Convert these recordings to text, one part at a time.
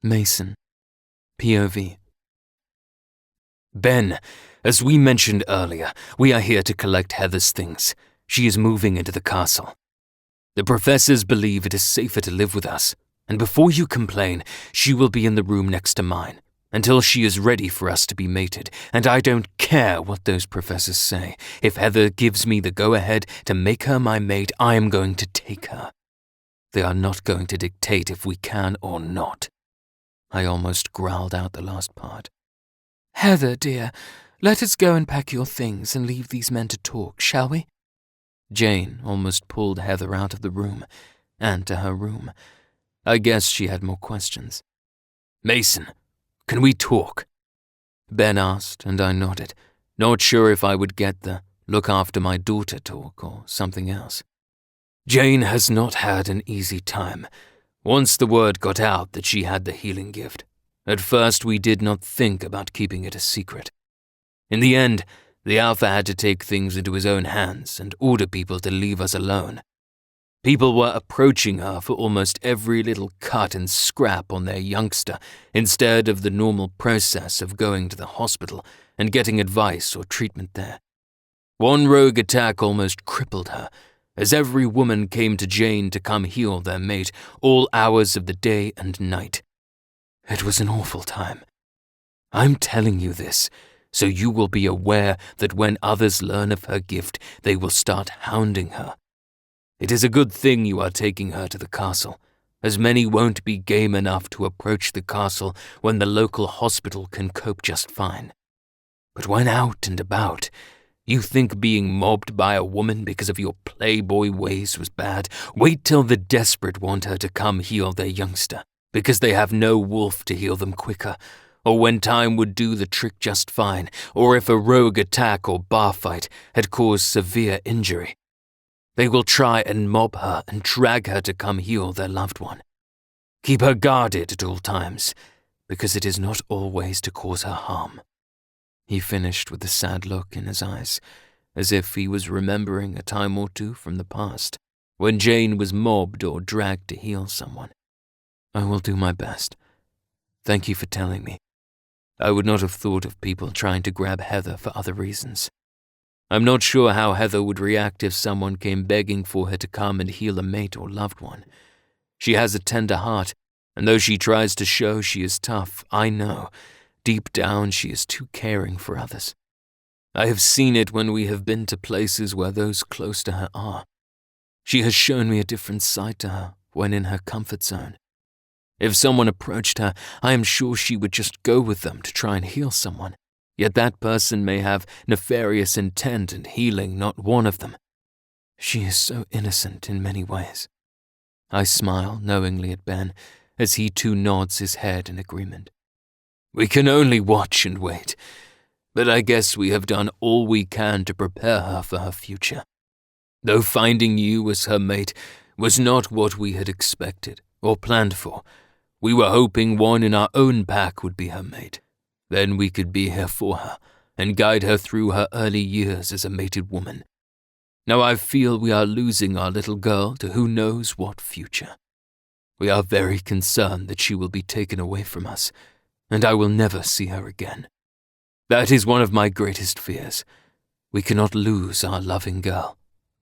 Mason. POV. Ben, as we mentioned earlier, we are here to collect Heather's things. She is moving into the castle. The professors believe it is safer to live with us, and before you complain, she will be in the room next to mine, until she is ready for us to be mated, and I don't care what those professors say. If Heather gives me the go-ahead to make her my mate, I am going to take her. They are not going to dictate if we can or not. I almost growled out the last part. Heather, dear, let us go and pack your things and leave these men to talk, shall we? Jane almost pulled Heather out of the room, and to her room. I guess she had more questions. Mason, can we talk? Ben asked, and I nodded, not sure if I would get the look after my daughter talk or something else. Jane has not had an easy time. Once the word got out that she had the healing gift, at first we did not think about keeping it a secret. In the end, the Alpha had to take things into his own hands and order people to leave us alone. People were approaching her for almost every little cut and scrap on their youngster instead of the normal process of going to the hospital and getting advice or treatment there. One rogue attack almost crippled her, as every woman came to Jane to come heal their mate all hours of the day and night. It was an awful time. I'm telling you this, so you will be aware that when others learn of her gift, they will start hounding her. It is a good thing you are taking her to the castle, as many won't be game enough to approach the castle when the local hospital can cope just fine. But when out and about, you think being mobbed by a woman because of your playboy ways was bad? Wait till the desperate want her to come heal their youngster, because they have no wolf to heal them quicker, or when time would do the trick just fine, or if a rogue attack or bar fight had caused severe injury. They will try and mob her and drag her to come heal their loved one. Keep her guarded at all times, because it is not always to cause her harm. He finished with a sad look in his eyes, as if he was remembering a time or two from the past, when Jane was mobbed or dragged to heal someone. I will do my best. Thank you for telling me. I would not have thought of people trying to grab Heather for other reasons. I'm not sure how Heather would react if someone came begging for her to come and heal a mate or loved one. She has a tender heart, and though she tries to show she is tough, I know, deep down she is too caring for others. I have seen it when we have been to places where those close to her are. She has shown me a different side to her when in her comfort zone. If someone approached her, I am sure she would just go with them to try and heal someone. Yet that person may have nefarious intent and healing not one of them. She is so innocent in many ways. I smile knowingly at Ben as he too nods his head in agreement. We can only watch and wait, but I guess we have done all we can to prepare her for her future. Though finding you as her mate was not what we had expected or planned for, we were hoping one in our own pack would be her mate. Then we could be here for her and guide her through her early years as a mated woman. Now I feel we are losing our little girl to who knows what future. We are very concerned that she will be taken away from us, and I will never see her again. That is one of my greatest fears. We cannot lose our loving girl.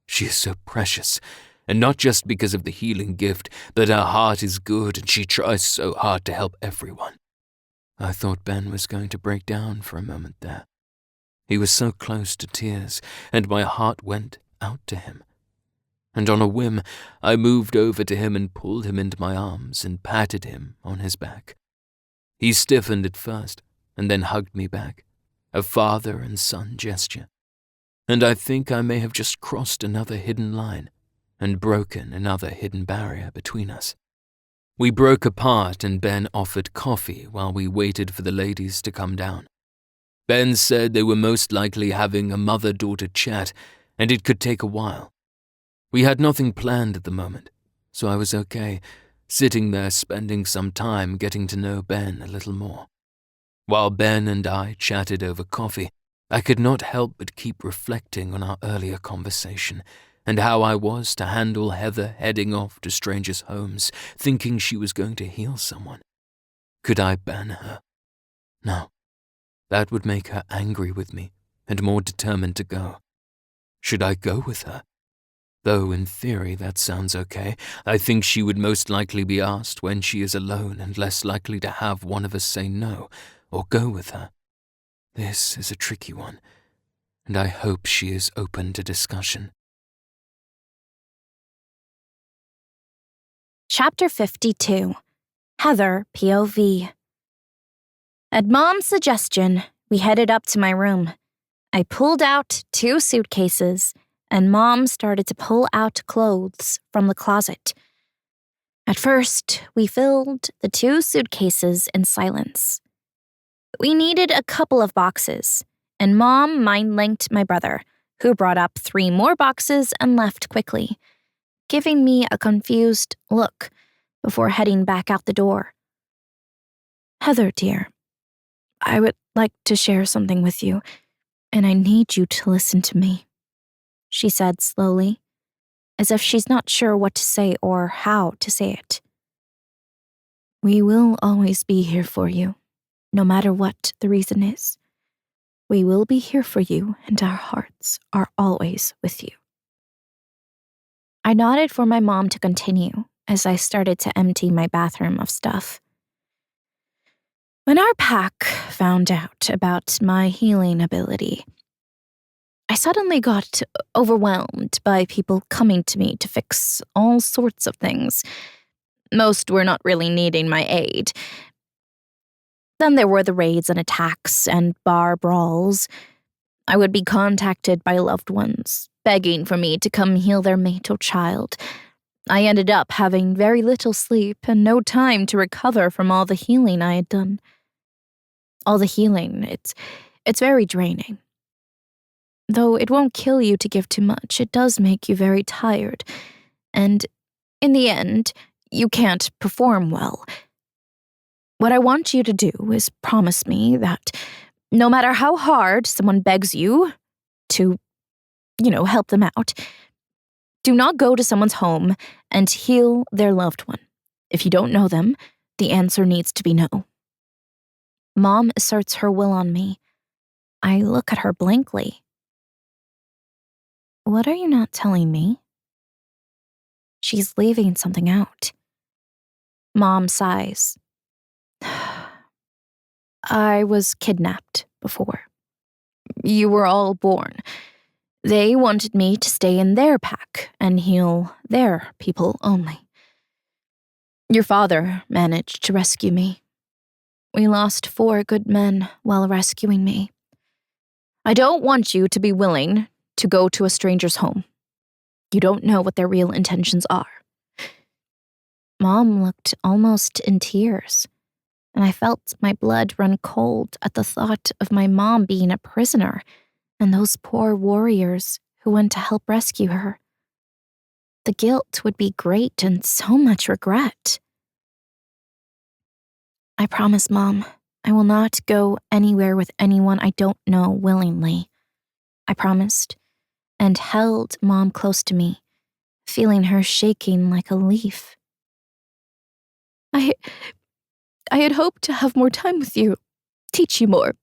She is so precious, and not just because of the healing gift, but her heart is good and she tries so hard to help everyone. I thought Ben was going to break down for a moment there. He was so close to tears, and my heart went out to him. And on a whim, I moved over to him and pulled him into my arms and patted him on his back. He stiffened at first, and then hugged me back, a father and son gesture. And I think I may have just crossed another hidden line and broken another hidden barrier between us. We broke apart and Ben offered coffee while we waited for the ladies to come down. Ben said they were most likely having a mother-daughter chat and it could take a while. We had nothing planned at the moment, so I was okay, sitting there spending some time getting to know Ben a little more. While Ben and I chatted over coffee, I could not help but keep reflecting on our earlier conversation and how I was to handle Heather heading off to strangers' homes, thinking she was going to heal someone. Could I ban her? No. That would make her angry with me and more determined to go. Should I go with her? Though in theory that sounds okay, I think she would most likely be asked when she is alone and less likely to have one of us say no or go with her. This is a tricky one, and I hope she is open to discussion. Chapter 52. Heather POV. At Mom's suggestion, we headed up to my room. I pulled out 2 suitcases, and Mom started to pull out clothes from the closet. At first, we filled the 2 suitcases in silence. We needed a couple of boxes, and Mom mind-linked my brother, who brought up 3 more boxes and left quickly, giving me a confused look before heading back out the door. Heather, dear, I would like to share something with you, and I need you to listen to me, she said slowly, as if she's not sure what to say or how to say it. We will always be here for you, no matter what the reason is. We will be here for you, and our hearts are always with you. I nodded for my mom to continue as I started to empty my bathroom of stuff. When our pack found out about my healing ability, I suddenly got overwhelmed by people coming to me to fix all sorts of things. Most were not really needing my aid. Then there were the raids and attacks and bar brawls. I would be contacted by loved ones, begging for me to come heal their mate or child. I ended up having very little sleep and no time to recover from all the healing I had done. All the healing, it's very draining. Though it won't kill you to give too much, it does make you very tired. And in the end, you can't perform well. What I want you to do is promise me that no matter how hard someone begs you to, help them out, do not go to someone's home and heal their loved one. If you don't know them, the answer needs to be no. Mom asserts her will on me. I look at her blankly. What are you not telling me? She's leaving something out. Mom sighs. I was kidnapped before. You were all born. They wanted me to stay in their pack and heal their people only. Your father managed to rescue me. We lost 4 good men while rescuing me. I don't want you to be willing to go to a stranger's home. You don't know what their real intentions are. Mom looked almost in tears, and I felt my blood run cold at the thought of my mom being a prisoner and those poor warriors who went to help rescue her. The guilt would be great and so much regret. I promise, Mom, I will not go anywhere with anyone I don't know willingly. I promised, and held Mom close to me, feeling her shaking like a leaf. I had hoped to have more time with you, teach you more,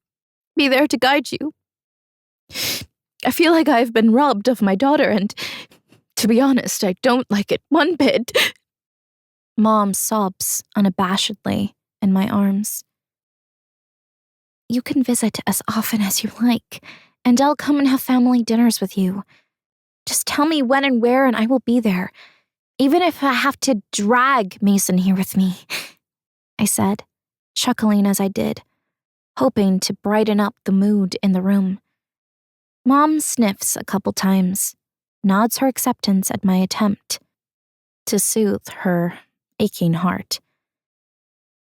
be there to guide you. I feel like I've been robbed of my daughter, and to be honest, I don't like it one bit. Mom sobs unabashedly in my arms. You can visit as often as you like, and I'll come and have family dinners with you. Just tell me when and where, and I will be there, even if I have to drag Mason here with me, I said, chuckling as I did, hoping to brighten up the mood in the room. Mom sniffs a couple times, nods her acceptance at my attempt to soothe her aching heart.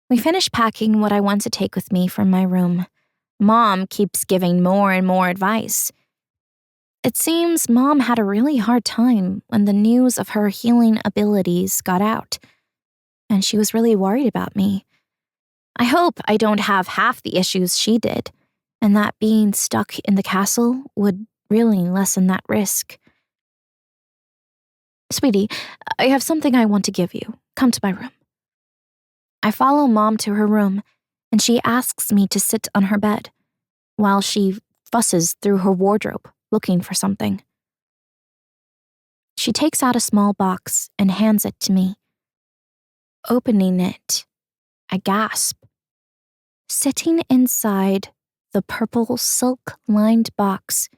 We finish packing what I want to take with me from my room. Mom keeps giving more and more advice. It seems Mom had a really hard time when the news of her healing abilities got out, and she was really worried about me. I hope I don't have half the issues she did, and that being stuck in the castle would really lessen that risk. Sweetie, I have something I want to give you. Come to my room. I follow Mom to her room, and she asks me to sit on her bed while she fusses through her wardrobe looking for something. She takes out a small box and hands it to me. Opening it, I gasp. Sitting inside the purple silk-lined box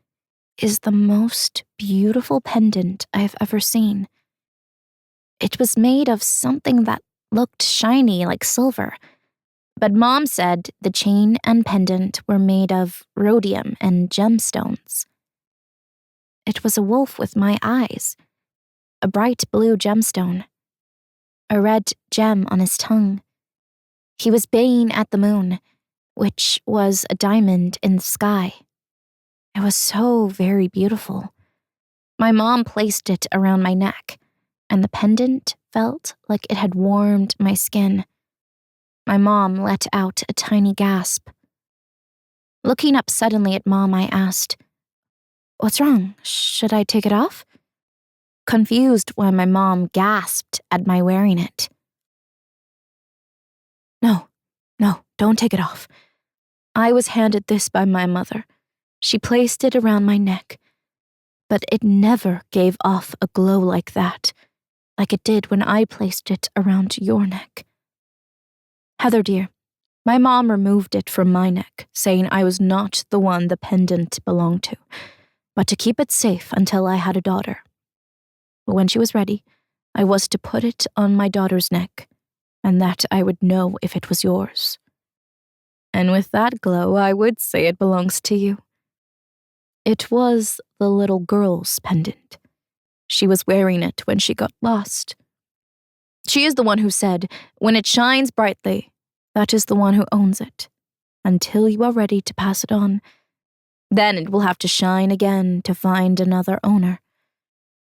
is the most beautiful pendant I've ever seen. It was made of something that looked shiny like silver, but Mom said the chain and pendant were made of rhodium and gemstones. It was a wolf with my eyes, a bright blue gemstone, a red gem on his tongue. He was baying at the moon, which was a diamond in the sky. It was so very beautiful. My mom placed it around my neck, and the pendant felt like it had warmed my skin. My mom let out a tiny gasp. Looking up suddenly at Mom, I asked, "What's wrong? Should I take it off?" Confused why my mom gasped at my wearing it. No, don't take it off. I was handed this by my mother. She placed it around my neck, but it never gave off a glow like that, like it did when I placed it around your neck. Heather, dear, my mom removed it from my neck, saying I was not the one the pendant belonged to, but to keep it safe until I had a daughter. But when she was ready, I was to put it on my daughter's neck, and that I would know if it was yours. And with that glow, I would say it belongs to you. It was the little girl's pendant. She was wearing it when she got lost. She is the one who said, when it shines brightly, that is the one who owns it, until you are ready to pass it on. Then it will have to shine again to find another owner.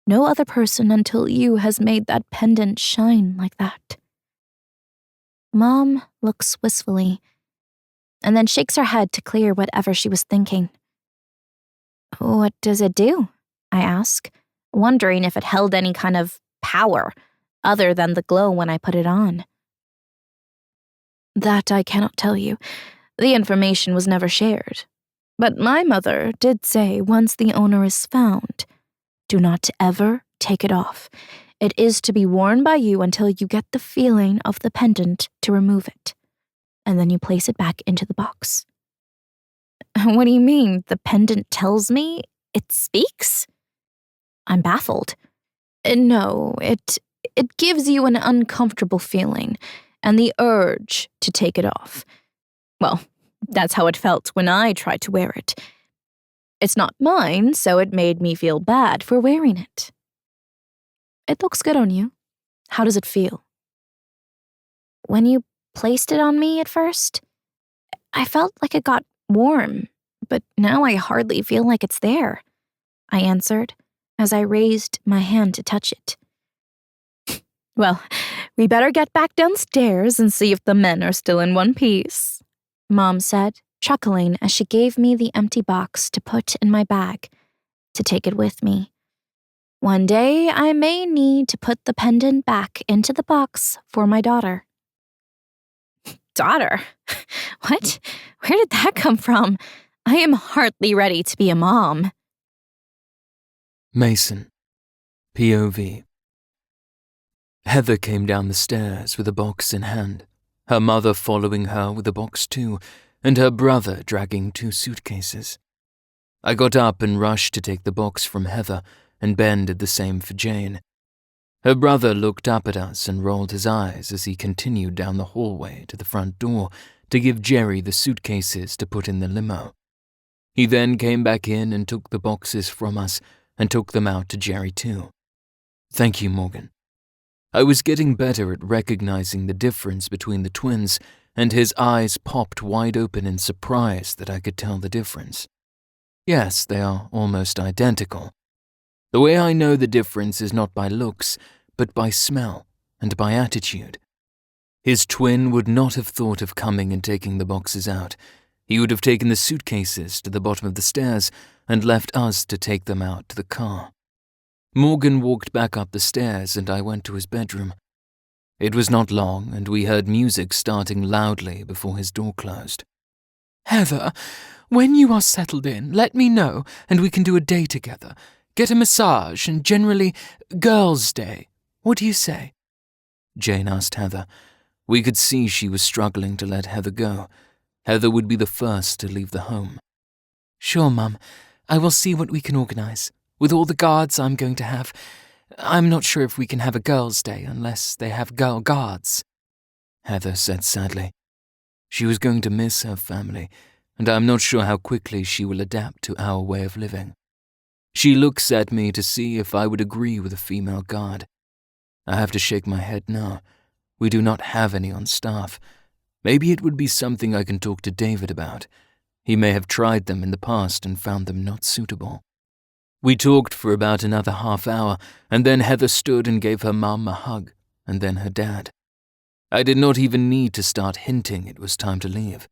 No other person until you has made that pendant shine like that. Mom looks wistfully, and then shakes her head to clear whatever she was thinking. What does it do? I ask, wondering if it held any kind of power other than the glow when I put it on. That I cannot tell you. The information was never shared. But my mother did say once the owner is found, do not ever take it off. It is to be worn by you until you get the feeling of the pendant to remove it. And then you place it back into the box. What do you mean? The pendant tells me? It speaks? I'm baffled. No, it gives you an uncomfortable feeling and the urge to take it off. Well, that's how it felt when I tried to wear it. It's not mine, so it made me feel bad for wearing it. It looks good on you. How does it feel? When you placed it on me at first, I felt like it got warm, but now I hardly feel like it's there, I answered as I raised my hand to touch it. Well, we better get back downstairs and see if the men are still in one piece, Mom said, chuckling as she gave me the empty box to put in my bag, to take it with me. One day I may need to put the pendant back into the box for my daughter. Daughter? What? Where did that come from? I am hardly ready to be a mom. Mason. POV. Heather came down the stairs with a box in hand, her mother following her with a box too, and her brother dragging 2 suitcases. I got up and rushed to take the box from Heather, and Ben did the same for Jane. Her brother looked up at us and rolled his eyes as he continued down the hallway to the front door to give Jerry the suitcases to put in the limo. He then came back in and took the boxes from us and took them out to Jerry too. Thank you, Morgan. I was getting better at recognizing the difference between the twins, and his eyes popped wide open in surprise that I could tell the difference. Yes, they are almost identical. The way I know the difference is not by looks, but by smell and by attitude. His twin would not have thought of coming and taking the boxes out. He would have taken the suitcases to the bottom of the stairs and left us to take them out to the car. Morgan walked back up the stairs and I went to his bedroom. It was not long, and we heard music starting loudly before his door closed. Heather, when you are settled in, let me know, and we can do a day together. Get a massage and generally girls' day. What do you say? Jane asked Heather. We could see she was struggling to let Heather go. Heather would be the first to leave the home. Sure, Mum. I will see what we can organise. With all the guards I'm going to have, I'm not sure if we can have a girls' day unless they have girl guards, Heather said sadly. She was going to miss her family, and I'm not sure how quickly she will adapt to our way of living. She looks at me to see if I would agree with a female guard. I have to shake my head no. We do not have any on staff. Maybe it would be something I can talk to David about. He may have tried them in the past and found them not suitable. We talked for about another half hour, and then Heather stood and gave her mum a hug, and then her dad. I did not even need to start hinting it was time to leave.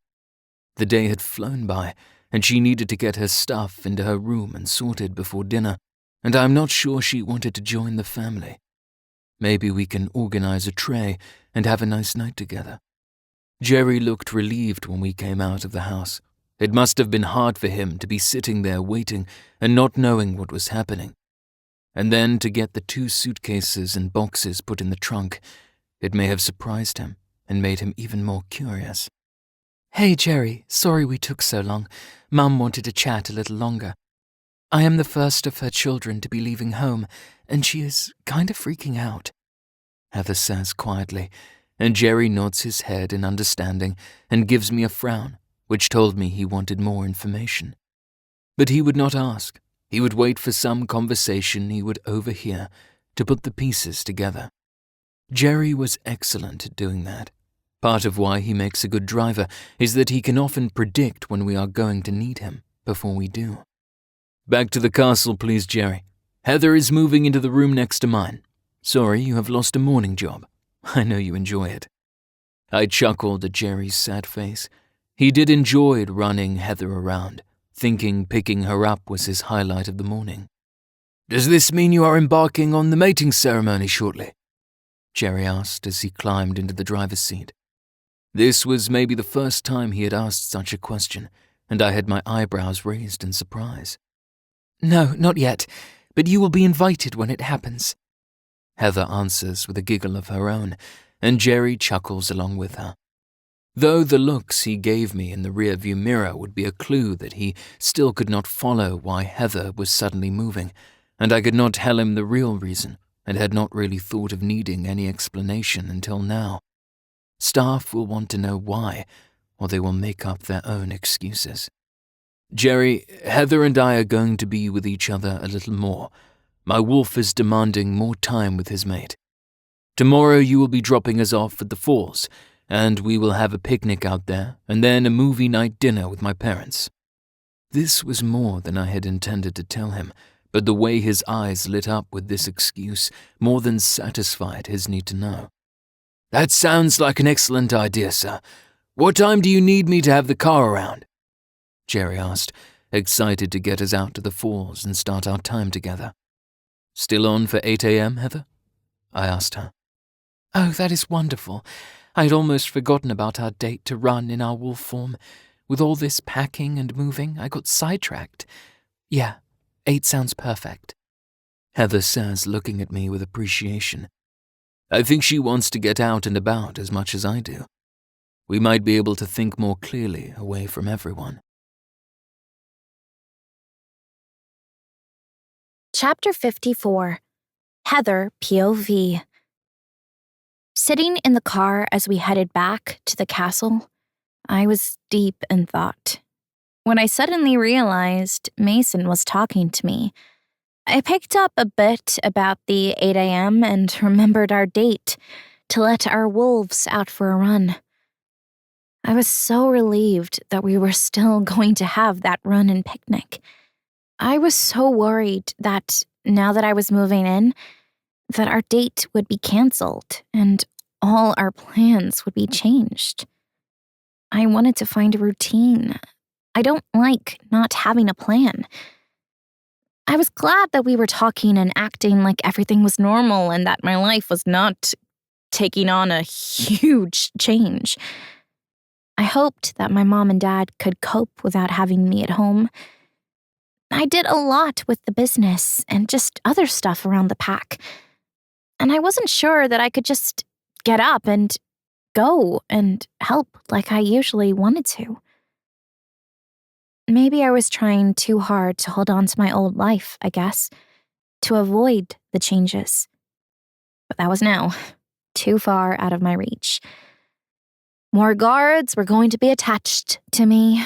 The day had flown by, and she needed to get her stuff into her room and sorted before dinner, and I'm not sure she wanted to join the family. Maybe we can organize a tray and have a nice night together. Jerry looked relieved when we came out of the house. It must have been hard for him to be sitting there waiting and not knowing what was happening. And then to get the 2 suitcases and boxes put in the trunk, it may have surprised him and made him even more curious. Hey, Jerry, sorry we took so long. Mum wanted to chat a little longer. I am the first of her children to be leaving home, and she is kind of freaking out, Heather says quietly, and Jerry nods his head in understanding and gives me a frown, which told me he wanted more information. But he would not ask. He would wait for some conversation he would overhear to put the pieces together. Jerry was excellent at doing that. Part of why he makes a good driver is that he can often predict when we are going to need him before we do. Back to the castle, please, Jerry. Heather is moving into the room next to mine. Sorry, you have lost a morning job. I know you enjoy it. I chuckled at Jerry's sad face. He did enjoy running Heather around, thinking picking her up was his highlight of the morning. Does this mean you are embarking on the mating ceremony shortly? Jerry asked as he climbed into the driver's seat. This was maybe the first time he had asked such a question, and I had my eyebrows raised in surprise. No, not yet, but you will be invited when it happens, Heather answers with a giggle of her own, and Jerry chuckles along with her. Though the looks he gave me in the rearview mirror would be a clue that he still could not follow why Heather was suddenly moving, and I could not tell him the real reason, and had not really thought of needing any explanation until now. Staff will want to know why, or they will make up their own excuses. Jerry, Heather and I are going to be with each other a little more. My wolf is demanding more time with his mate. Tomorrow you will be dropping us off at the falls, and we will have a picnic out there, and then a movie night dinner with my parents. This was more than I had intended to tell him, but the way his eyes lit up with this excuse more than satisfied his need to know. That sounds like an excellent idea, sir. What time do you need me to have the car around? Jerry asked, excited to get us out to the falls and start our time together. Still on for 8 a.m., Heather? I asked her. Oh, that is wonderful. I had almost forgotten about our date to run in our wolf form. With all this packing and moving, I got sidetracked. Yeah, 8 sounds perfect, Heather says, looking at me with appreciation. I think she wants to get out and about as much as I do. We might be able to think more clearly away from everyone. Chapter 54. Heather POV. Sitting in the car as we headed back to the castle, I was deep in thought. When I suddenly realized Mason was talking to me, I picked up a bit about the 8 a.m. and remembered our date to let our wolves out for a run. I was so relieved that we were still going to have that run and picnic. I was so worried that, now that I was moving in, that our date would be canceled and all our plans would be changed. I wanted to find a routine. I don't like not having a plan. I was glad that we were talking and acting like everything was normal and that my life was not taking on a huge change. I hoped that my mom and dad could cope without having me at home. I did a lot with the business and just other stuff around the pack, and I wasn't sure that I could just get up and go and help like I usually wanted to. Maybe I was trying too hard to hold on to my old life, I guess, to avoid the changes. But that was now too far out of my reach. More guards were going to be attached to me.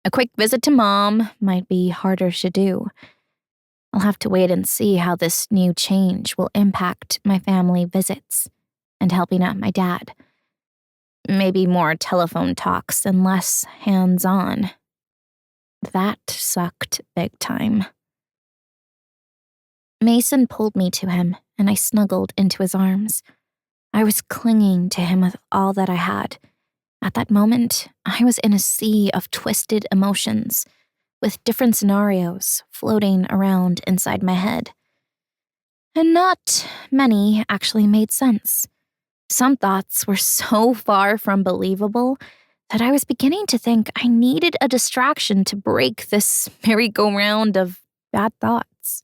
A quick visit to Mom might be harder to do. I'll have to wait and see how this new change will impact my family visits and helping out my dad. Maybe more telephone talks and less hands-on. That sucked big time. Mason pulled me to him, and I snuggled into his arms. I was clinging to him with all that I had. At that moment, I was in a sea of twisted emotions, with different scenarios floating around inside my head. And not many actually made sense. Some thoughts were so far from believable that I was beginning to think I needed a distraction to break this merry-go-round of bad thoughts.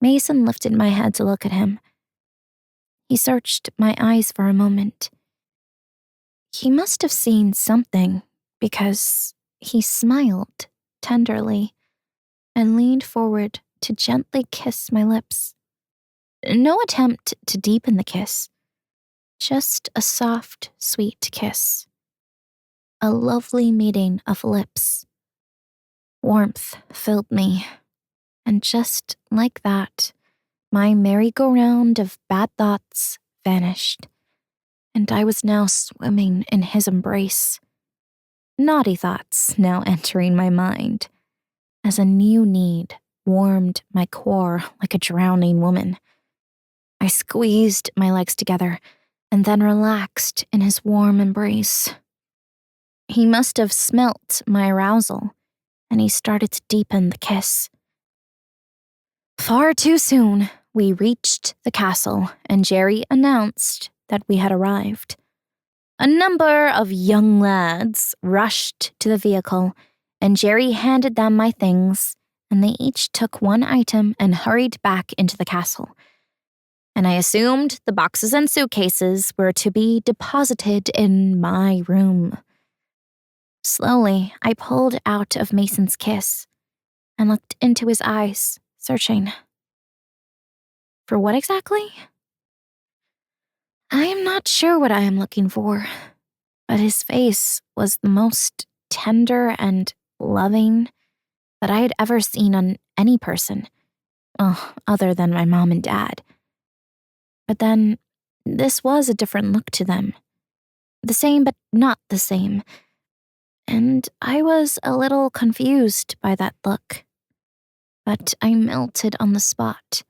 Mason lifted my head to look at him. He searched my eyes for a moment. He must have seen something because he smiled tenderly and leaned forward to gently kiss my lips. No attempt to deepen the kiss, just a soft, sweet kiss. A lovely meeting of lips. Warmth filled me, and just like that, my merry-go-round of bad thoughts vanished, and I was now swimming in his embrace. Naughty thoughts now entering my mind, as a new need warmed my core like a drowning woman. I squeezed my legs together and then relaxed in his warm embrace. He must have smelt my arousal, and he started to deepen the kiss. Far too soon, we reached the castle, and Jerry announced that we had arrived. A number of young lads rushed to the vehicle, and Jerry handed them my things, and they each took one item and hurried back into the castle. And I assumed the boxes and suitcases were to be deposited in my room. Slowly, I pulled out of Mason's kiss and looked into his eyes, searching. For what exactly? I am not sure what I am looking for, but his face was the most tender and loving that I had ever seen on any person, other than my mom and dad. But then, this was a different look to them. The same, but not the same. And I was a little confused by that look. But I melted on the spot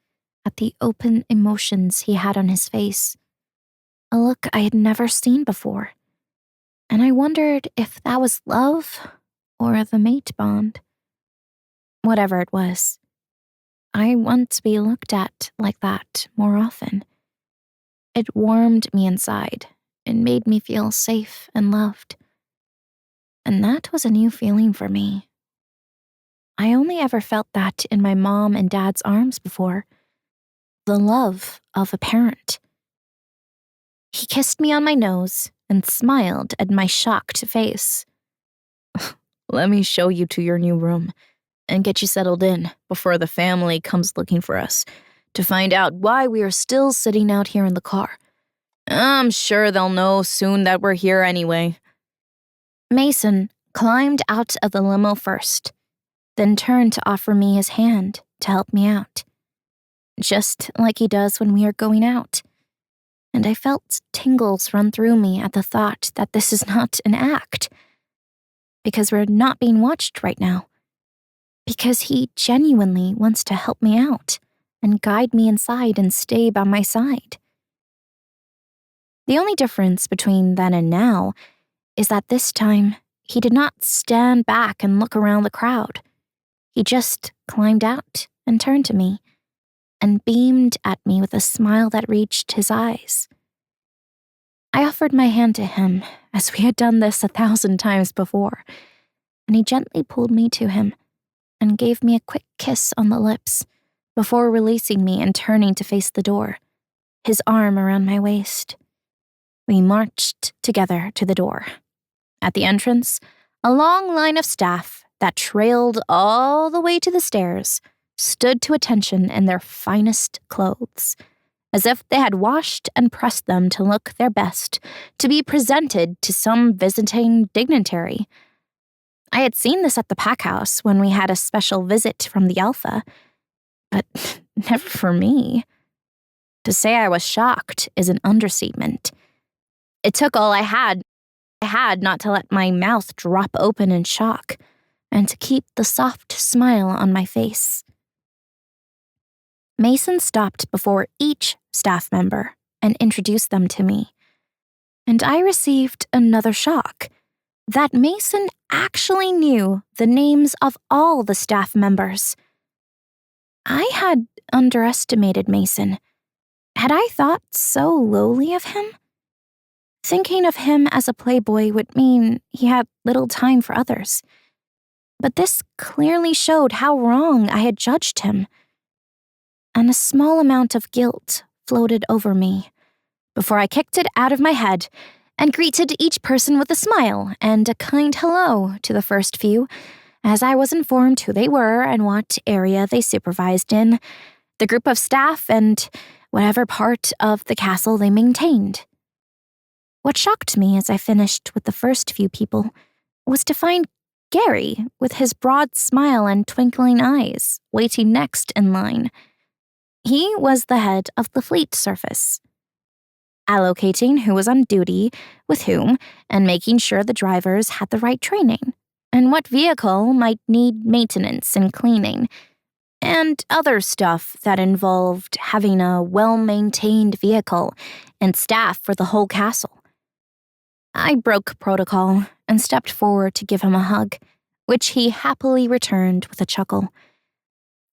at the open emotions he had on his face. A look I had never seen before. And I wondered if that was love or the mate bond. Whatever it was, I want to be looked at like that more often. It warmed me inside and made me feel safe and loved. And that was a new feeling for me. I only ever felt that in my mom and dad's arms before. The love of a parent. He kissed me on my nose and smiled at my shocked face. Let me show you to your new room and get you settled in before the family comes looking for us to find out why we are still sitting out here in the car. I'm sure they'll know soon that we're here anyway. Mason climbed out of the limo first, then turned to offer me his hand to help me out. Just like he does when we are going out. And I felt tingles run through me at the thought that this is not an act. Because we're not being watched right now. Because he genuinely wants to help me out and guide me inside and stay by my side. The only difference between then and now is that this time he did not stand back and look around the crowd. He just climbed out and turned to me. and beamed at me with a smile that reached his eyes. I offered my hand to him, as we had done this 1,000 times before, and he gently pulled me to him and gave me a quick kiss on the lips before releasing me and turning to face the door, his arm around my waist. We marched together to the door. At the entrance, a long line of staff that trailed all the way to the stairs stood to attention in their finest clothes, as if they had washed and pressed them to look their best, to be presented to some visiting dignitary. I had seen this at the pack house when we had a special visit from the Alpha, but never for me. To say I was shocked is an understatement. It took all I had not to let my mouth drop open in shock and to keep the soft smile on my face. Mason stopped before each staff member and introduced them to me. And I received another shock, that Mason actually knew the names of all the staff members. I had underestimated Mason. Had I thought so lowly of him? Thinking of him as a playboy would mean he had little time for others. But this clearly showed how wrong I had judged him. And a small amount of guilt floated over me before I kicked it out of my head and greeted each person with a smile and a kind hello to the first few, as I was informed who they were and what area they supervised in, the group of staff, and whatever part of the castle they maintained. What shocked me as I finished with the first few people was to find Gary, with his broad smile and twinkling eyes, waiting next in line. He was the head of the fleet service, allocating who was on duty with whom and making sure the drivers had the right training and what vehicle might need maintenance and cleaning, and other stuff that involved having a well-maintained vehicle and staff for the whole castle. I broke protocol and stepped forward to give him a hug, which he happily returned with a chuckle.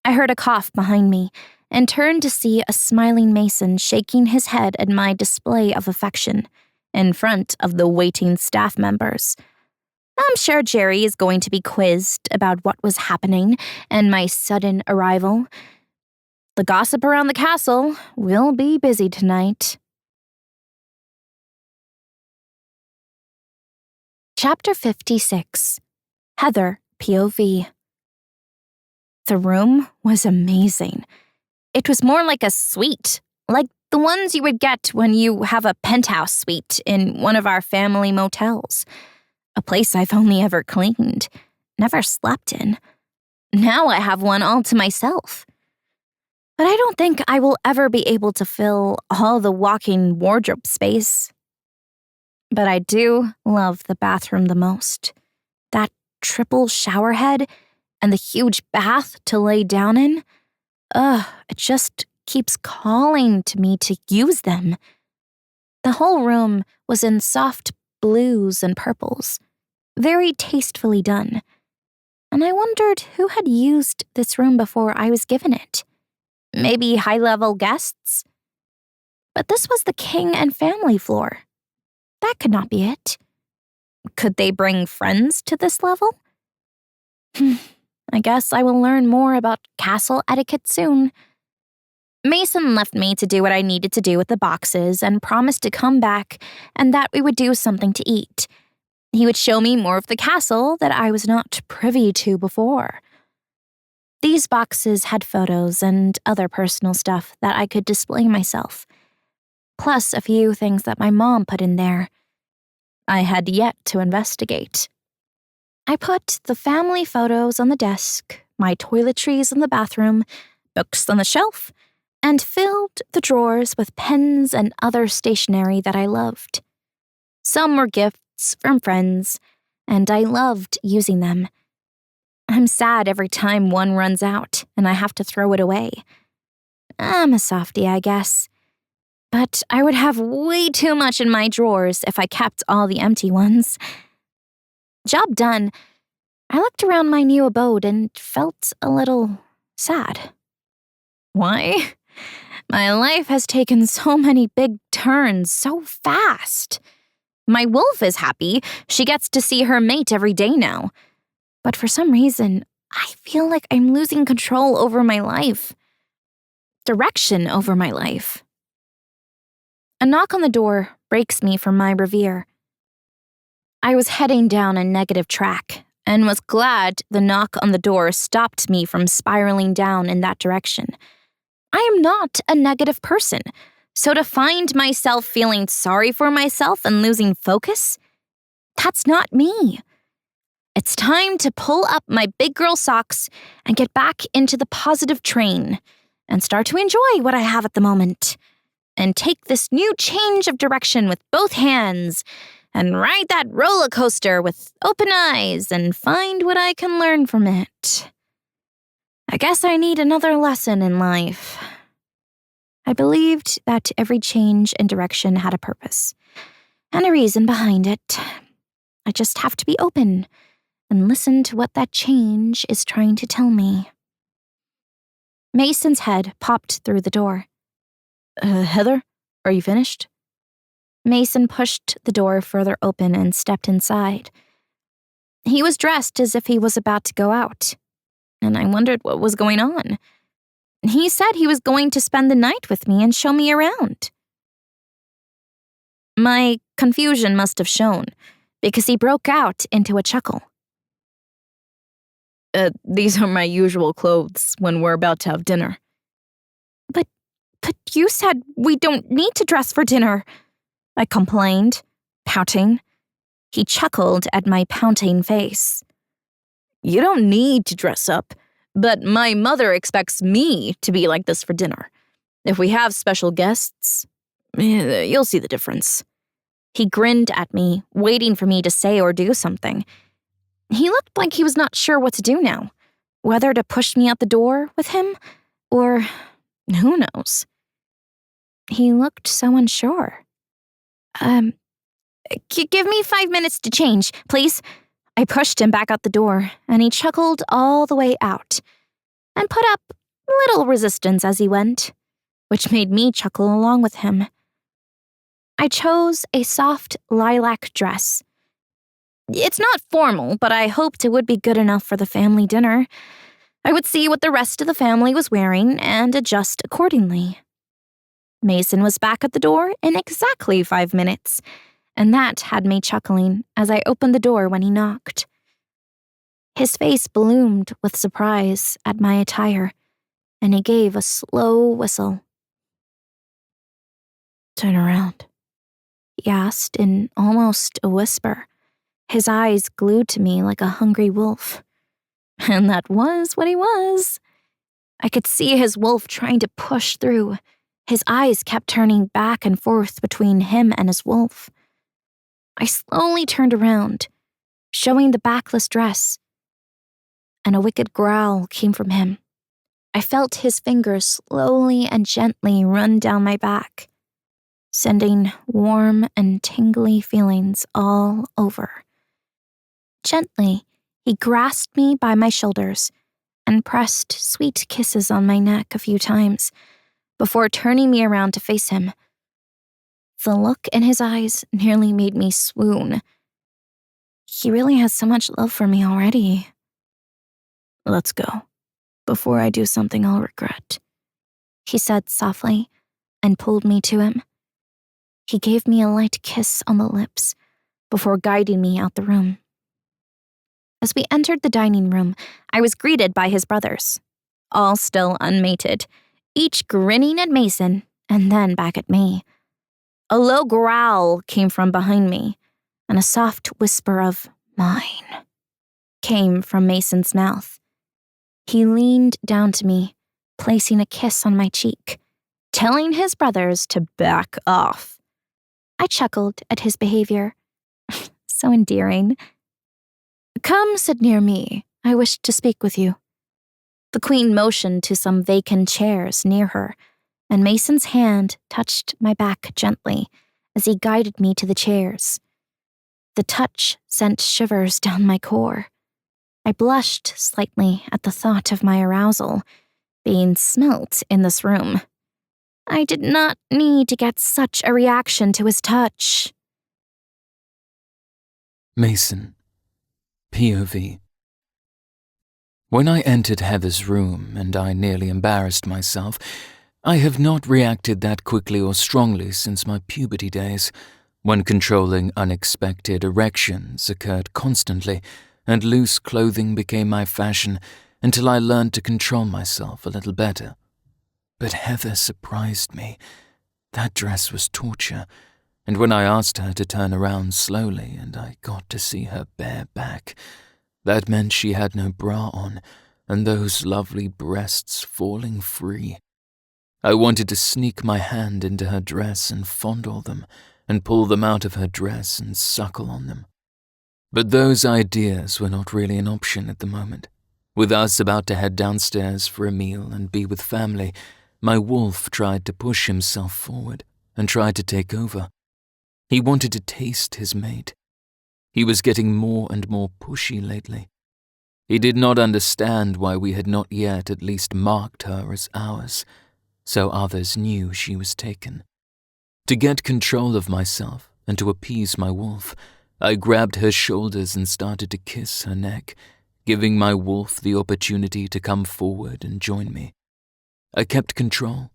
I heard a cough behind me and turned to see a smiling Mason shaking his head at my display of affection in front of the waiting staff members. I'm sure Jerry is going to be quizzed about what was happening and my sudden arrival. The gossip around the castle will be busy tonight. Chapter 56. Heather, POV. The room was amazing. It was more like a suite, like the ones you would get when you have a penthouse suite in one of our family motels. A place I've only ever cleaned, never slept in. Now I have one all to myself. But I don't think I will ever be able to fill all the walk-in wardrobe space. But I do love the bathroom the most. That triple shower head and the huge bath to lay down in. It just keeps calling to me to use them. The whole room was in soft blues and purples, very tastefully done. And I wondered who had used this room before I was given it. Maybe high-level guests? But this was the king and family floor. That could not be it. Could they bring friends to this level? I guess I will learn more about castle etiquette soon. Mason left me to do what I needed to do with the boxes and promised to come back and that we would do something to eat. He would show me more of the castle that I was not privy to before. These boxes had photos and other personal stuff that I could display myself, plus a few things that my mom put in there. I had yet to investigate. I put the family photos on the desk, my toiletries in the bathroom, books on the shelf, and filled the drawers with pens and other stationery that I loved. Some were gifts from friends, and I loved using them. I'm sad every time one runs out and I have to throw it away. I'm a softie, I guess. But I would have way too much in my drawers if I kept all the empty ones. Job done. I looked around my new abode and felt a little sad. Why? My life has taken so many big turns so fast. My wolf is happy. She gets to see her mate every day now. But for some reason, I feel like I'm losing control over my life. Direction over my life. A knock on the door breaks me from my reverie. I was heading down a negative track and was glad the knock on the door stopped me from spiraling down in that direction. I am not a negative person, so to find myself feeling sorry for myself and losing focus, that's not me. It's time to pull up my big girl socks and get back into the positive train and start to enjoy what I have at the moment and take this new change of direction with both hands and ride that roller coaster with open eyes and find what I can learn from it. I guess I need another lesson in life. I believed that every change in direction had a purpose and a reason behind it. I just have to be open and listen to what that change is trying to tell me. Mason's head popped through the door. Heather, are you finished? Mason pushed the door further open and stepped inside. He was dressed as if he was about to go out, and I wondered what was going on. He said he was going to spend the night with me and show me around. My confusion must have shown, because he broke out into a chuckle. These are my usual clothes when we're about to have dinner. But you said we don't need to dress for dinner, I complained, pouting. He chuckled at my pouting face. You don't need to dress up, but my mother expects me to be like this for dinner. If we have special guests, you'll see the difference. He grinned at me, waiting for me to say or do something. He looked like he was not sure what to do now, whether to push me out the door with him, or who knows. He looked so unsure. Give me 5 minutes to change, please. I pushed him back out the door, and he chuckled all the way out, and put up little resistance as he went, which made me chuckle along with him. I chose a soft lilac dress. It's not formal, but I hoped it would be good enough for the family dinner. I would see what the rest of the family was wearing and adjust accordingly. Mason was back at the door in exactly 5 minutes, and that had me chuckling as I opened the door when he knocked. His face bloomed with surprise at my attire, and he gave a slow whistle. Turn around, he asked in almost a whisper, his eyes glued to me like a hungry wolf. And that was what he was. I could see his wolf trying to push through. His eyes kept turning back and forth between him and his wolf. I slowly turned around, showing the backless dress, and a wicked growl came from him. I felt his fingers slowly and gently run down my back, sending warm and tingly feelings all over. Gently, he grasped me by my shoulders and pressed sweet kisses on my neck a few times before turning me around to face him. The look in his eyes nearly made me swoon. He really has so much love for me already. Let's go, before I do something I'll regret, he said softly and pulled me to him. He gave me a light kiss on the lips before guiding me out the room. As we entered the dining room, I was greeted by his brothers, all still unmated, each grinning at Mason and then back at me. A low growl came from behind me, and a soft whisper of mine came from Mason's mouth. He leaned down to me, placing a kiss on my cheek, telling his brothers to back off. I chuckled at his behavior. So endearing. Come sit near me. I wish to speak with you. The queen motioned to some vacant chairs near her, and Mason's hand touched my back gently as he guided me to the chairs. The touch sent shivers down my core. I blushed slightly at the thought of my arousal, being smelt in this room. I did not need to get such a reaction to his touch. Mason, POV. When I entered Heather's room and I nearly embarrassed myself, I have not reacted that quickly or strongly since my puberty days, when controlling unexpected erections occurred constantly and loose clothing became my fashion until I learned to control myself a little better. But Heather surprised me. That dress was torture, and when I asked her to turn around slowly and I got to see her bare back, that meant she had no bra on and those lovely breasts falling free. I wanted to sneak my hand into her dress and fondle them and pull them out of her dress and suckle on them. But those ideas were not really an option at the moment. With us about to head downstairs for a meal and be with family, my wolf tried to push himself forward and tried to take over. He wanted to taste his mate. He was getting more and more pushy lately. He did not understand why we had not yet at least marked her as ours, so others knew she was taken. To get control of myself and to appease my wolf, I grabbed her shoulders and started to kiss her neck, giving my wolf the opportunity to come forward and join me. I kept control.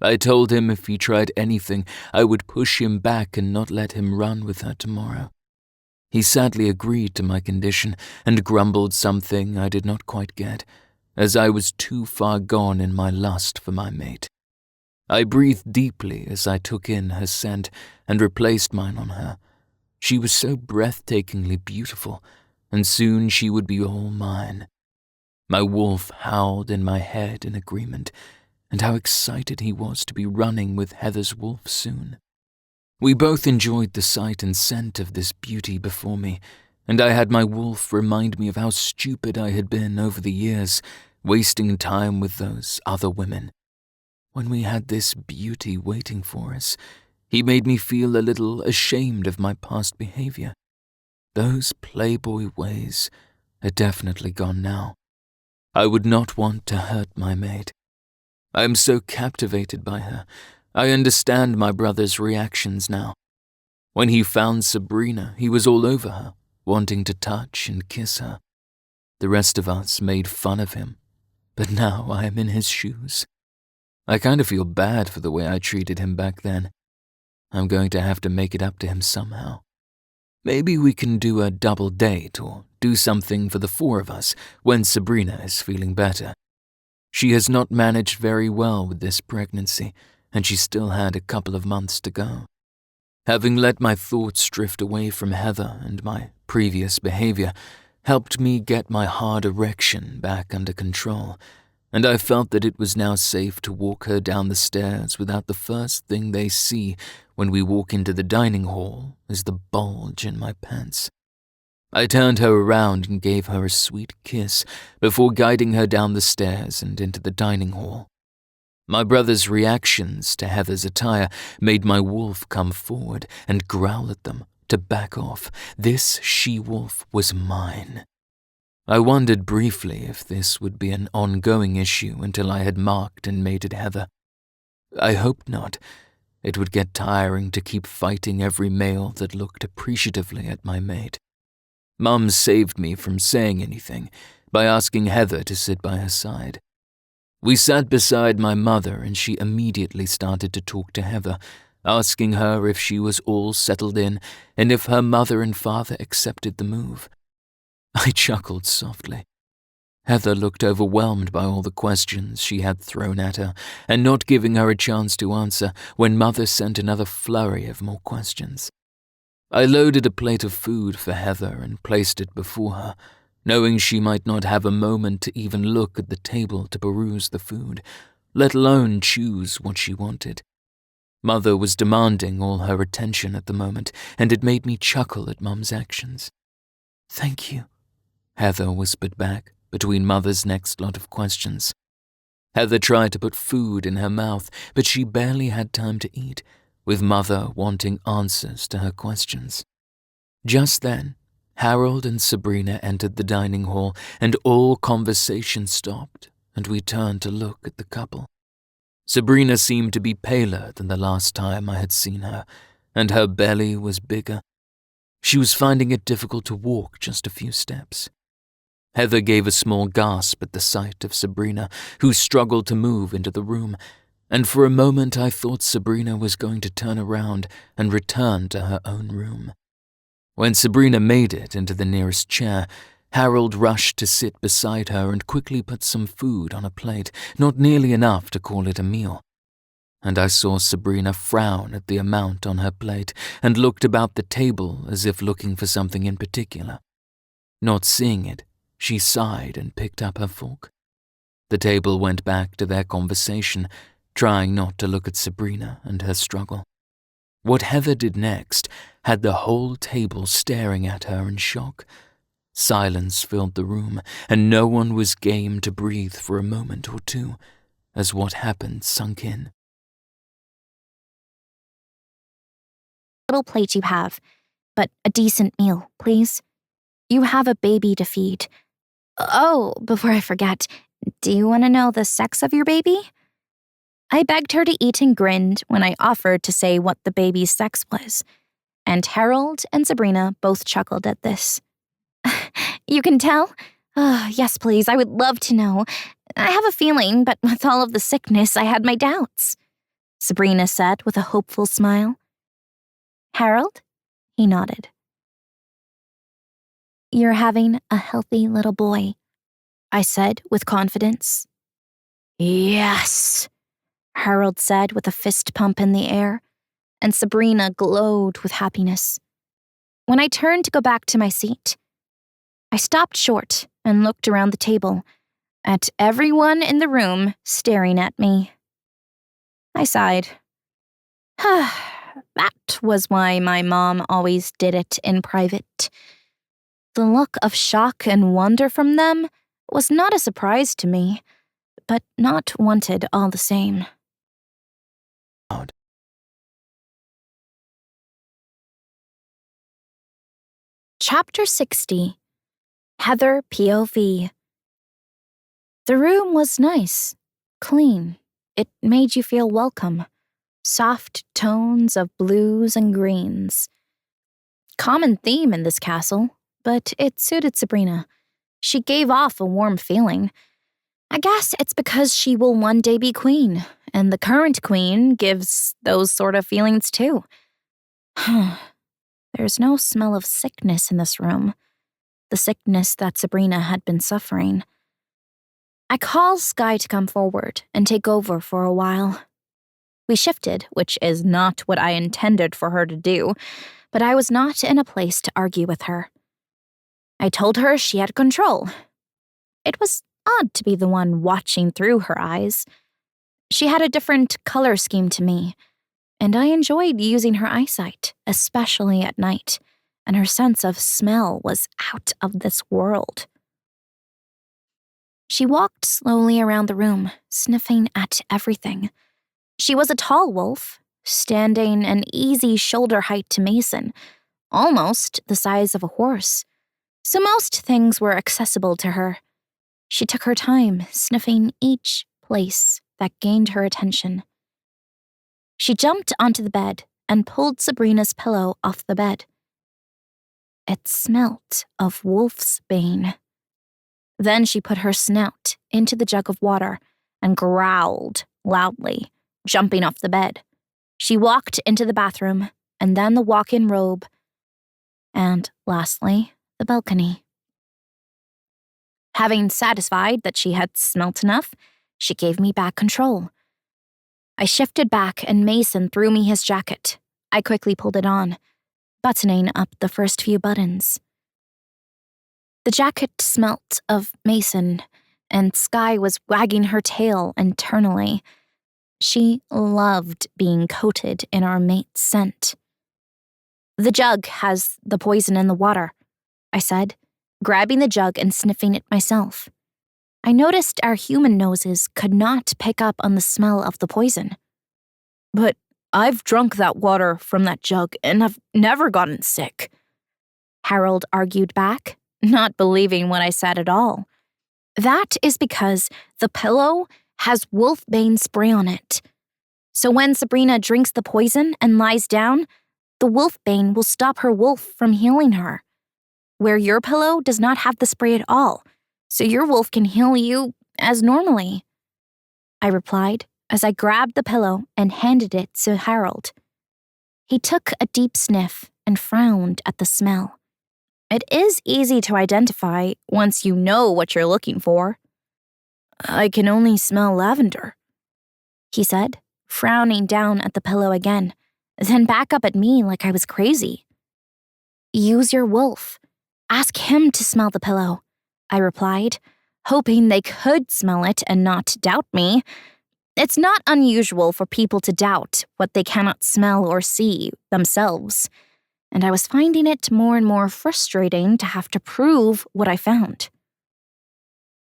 I told him if he tried anything, I would push him back and not let him run with her tomorrow. He sadly agreed to my condition and grumbled something I did not quite get, as I was too far gone in my lust for my mate. I breathed deeply as I took in her scent and replaced mine on her. She was so breathtakingly beautiful, and soon she would be all mine. My wolf howled in my head in agreement, and how excited he was to be running with Heather's wolf soon. We both enjoyed the sight and scent of this beauty before me, and I had my wolf remind me of how stupid I had been over the years, wasting time with those other women. When we had this beauty waiting for us, he made me feel a little ashamed of my past behavior. Those playboy ways are definitely gone now. I would not want to hurt my mate. I am so captivated by her. I understand my brother's reactions now. When he found Sabrina, he was all over her, wanting to touch and kiss her. The rest of us made fun of him, but now I am in his shoes. I kind of feel bad for the way I treated him back then. I'm going to have to make it up to him somehow. Maybe we can do a double date or do something for the four of us when Sabrina is feeling better. She has not managed very well with this pregnancy, and she still had a couple of months to go. Having let my thoughts drift away from Heather and my previous behavior helped me get my hard erection back under control, and I felt that it was now safe to walk her down the stairs without the first thing they see when we walk into the dining hall is the bulge in my pants. I turned her around and gave her a sweet kiss before guiding her down the stairs and into the dining hall. My brother's reactions to Heather's attire made my wolf come forward and growl at them to back off. This she-wolf was mine. I wondered briefly if this would be an ongoing issue until I had marked and mated Heather. I hoped not. It would get tiring to keep fighting every male that looked appreciatively at my mate. Mum saved me from saying anything by asking Heather to sit by her side. We sat beside my mother and she immediately started to talk to Heather, asking her if she was all settled in and if her mother and father accepted the move. I chuckled softly. Heather looked overwhelmed by all the questions she had thrown at her and not giving her a chance to answer when Mother sent another flurry of more questions. I loaded a plate of food for Heather and placed it before her, knowing she might not have a moment to even look at the table to peruse the food, let alone choose what she wanted. Mother was demanding all her attention at the moment, and it made me chuckle at Mum's actions. "Thank you," Heather whispered back between Mother's next lot of questions. Heather tried to put food in her mouth, but she barely had time to eat, with Mother wanting answers to her questions. Just then, Harold and Sabrina entered the dining hall, and all conversation stopped and we turned to look at the couple. Sabrina seemed to be paler than the last time I had seen her, and her belly was bigger. She was finding it difficult to walk just a few steps. Heather gave a small gasp at the sight of Sabrina, who struggled to move into the room, and for a moment I thought Sabrina was going to turn around and return to her own room. When Sabrina made it into the nearest chair, Harold rushed to sit beside her and quickly put some food on a plate, not nearly enough to call it a meal. And I saw Sabrina frown at the amount on her plate and looked about the table as if looking for something in particular. Not seeing it, she sighed and picked up her fork. The table went back to their conversation, trying not to look at Sabrina and her struggle. What Heather did next had the whole table staring at her in shock. Silence filled the room, and no one was game to breathe for a moment or two, as what happened sunk in. Little plate you have, but a decent meal, please. You have a baby to feed. Oh, before I forget, do you want to know the sex of your baby? I begged her to eat and grinned when I offered to say what the baby's sex was, and Harold and Sabrina both chuckled at this. You can tell? Yes, please, I would love to know. I have a feeling, but with all of the sickness, I had my doubts, Sabrina said with a hopeful smile. Harold? He nodded. You're having a healthy little boy, I said with confidence. Yes, Harold said with a fist pump in the air, and Sabrina glowed with happiness. When I turned to go back to my seat, I stopped short and looked around the table, at everyone in the room staring at me. I sighed. That was why my mom always did it in private. The look of shock and wonder from them was not a surprise to me, but not wanted all the same. Chapter 60. Heather POV. The room was nice, clean. It made you feel welcome. Soft tones of blues and greens. Common theme in this castle, but it suited Sabrina. She gave off a warm feeling. I guess it's because she will one day be queen, and the current queen gives those sort of feelings too. There's no smell of sickness in this room. The sickness that Sabrina had been suffering. I called Sky to come forward and take over for a while. We shifted, which is not what I intended for her to do, but I was not in a place to argue with her. I told her she had control. It was odd to be the one watching through her eyes. She had a different color scheme to me, and I enjoyed using her eyesight, especially at night, and her sense of smell was out of this world. She walked slowly around the room, sniffing at everything. She was a tall wolf, standing an easy shoulder height to Mason, almost the size of a horse, so most things were accessible to her. She took her time, sniffing each place that gained her attention. She jumped onto the bed and pulled Sabrina's pillow off the bed. It smelt of wolf's bane. Then she put her snout into the jug of water and growled loudly, jumping off the bed. She walked into the bathroom, and then the walk-in robe, and lastly, the balcony. Having satisfied that she had smelt enough, she gave me back control. I shifted back and Mason threw me his jacket. I quickly pulled it on, buttoning up the first few buttons. The jacket smelt of Mason, and Sky was wagging her tail internally. She loved being coated in our mate's scent. The jug has the poison in the water, I said, grabbing the jug and sniffing it myself. I noticed our human noses could not pick up on the smell of the poison. But I've drunk that water from that jug and I've never gotten sick, Harold argued back, not believing what I said at all. That is because the pillow has wolfbane spray on it. So when Sabrina drinks the poison and lies down, the wolfbane will stop her wolf from healing her. Where your pillow does not have the spray at all, so your wolf can heal you as normally. I replied as I grabbed the pillow and handed it to Harold. He took a deep sniff and frowned at the smell. It is easy to identify once you know what you're looking for. I can only smell lavender, he said, frowning down at the pillow again, then back up at me like I was crazy. Use your wolf. Ask him to smell the pillow, I replied, hoping they could smell it and not doubt me. It's not unusual for people to doubt what they cannot smell or see themselves, and I was finding it more and more frustrating to have to prove what I found.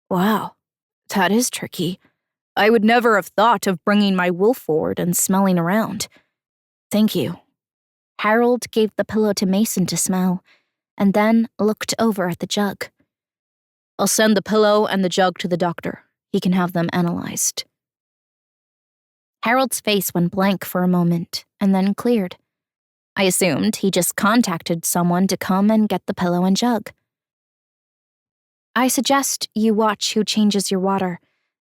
Wow, that is tricky. I would never have thought of bringing my wolf forward and smelling around. Thank you. Harold gave the pillow to Mason to smell, and then looked over at the jug. I'll send the pillow and the jug to the doctor. He can have them analyzed. Harold's face went blank for a moment, and then cleared. I assumed he just contacted someone to come and get the pillow and jug. I suggest you watch who changes your water.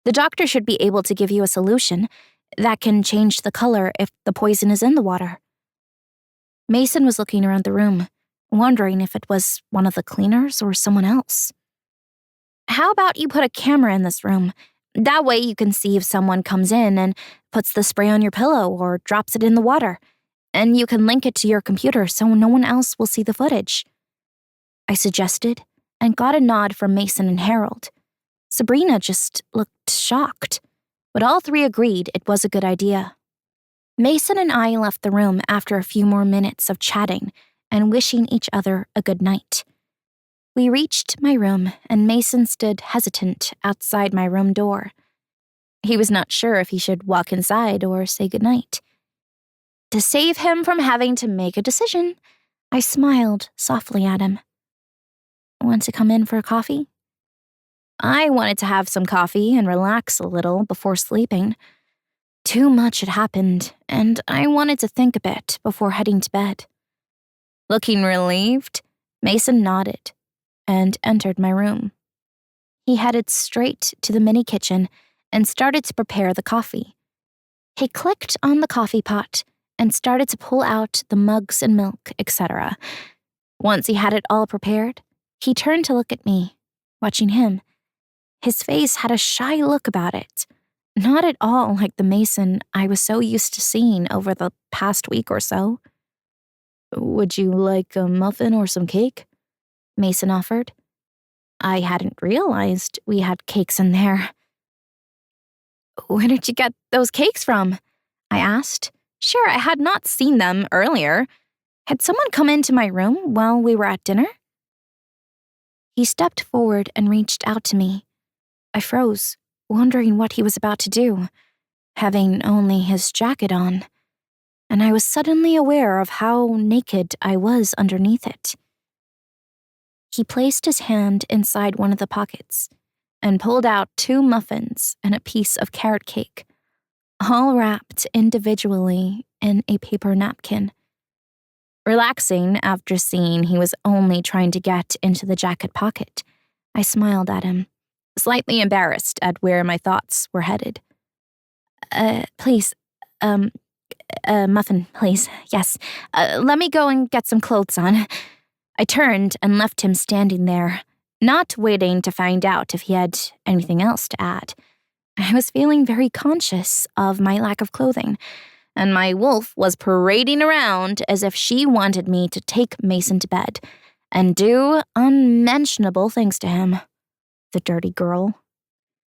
The doctor should be able to give you a solution that can change the color if the poison is in the water. Mason was looking around the room, wondering if it was one of the cleaners or someone else. How about you put a camera in this room? That way you can see if someone comes in and puts the spray on your pillow or drops it in the water, and you can link it to your computer so no one else will see the footage. I suggested, and got a nod from Mason and Harold. Sabrina just looked shocked, but all three agreed it was a good idea. Mason and I left the room after a few more minutes of chatting and wishing each other a good night. We reached my room, and Mason stood hesitant outside my room door. He was not sure if he should walk inside or say goodnight. To save him from having to make a decision, I smiled softly at him. Want to come in for a coffee? I wanted to have some coffee and relax a little before sleeping. Too much had happened, and I wanted to think a bit before heading to bed. Looking relieved, Mason nodded and entered my room. He headed straight to the mini kitchen and started to prepare the coffee. He clicked on the coffee pot and started to pull out the mugs and milk, etc. Once he had it all prepared, he turned to look at me, watching him. His face had a shy look about it, not at all like the Mason I was so used to seeing over the past week or so. Would you like a muffin or some cake? Mason offered. I hadn't realized we had cakes in there. Where did you get those cakes from? I asked. Sure, I had not seen them earlier. Had someone come into my room while we were at dinner? He stepped forward and reached out to me. I froze, wondering what he was about to do, having only his jacket on, and I was suddenly aware of how naked I was underneath it. He placed his hand inside one of the pockets and pulled out 2 muffins and a piece of carrot cake, all wrapped individually in a paper napkin. Relaxing after seeing he was only trying to get into the jacket pocket, I smiled at him, slightly embarrassed at where my thoughts were headed. Please, muffin, please, yes. Let me go and get some clothes on. I turned and left him standing there, not waiting to find out if he had anything else to add. I was feeling very conscious of my lack of clothing, and my wolf was parading around as if she wanted me to take Mason to bed and do unmentionable things to him. The dirty girl.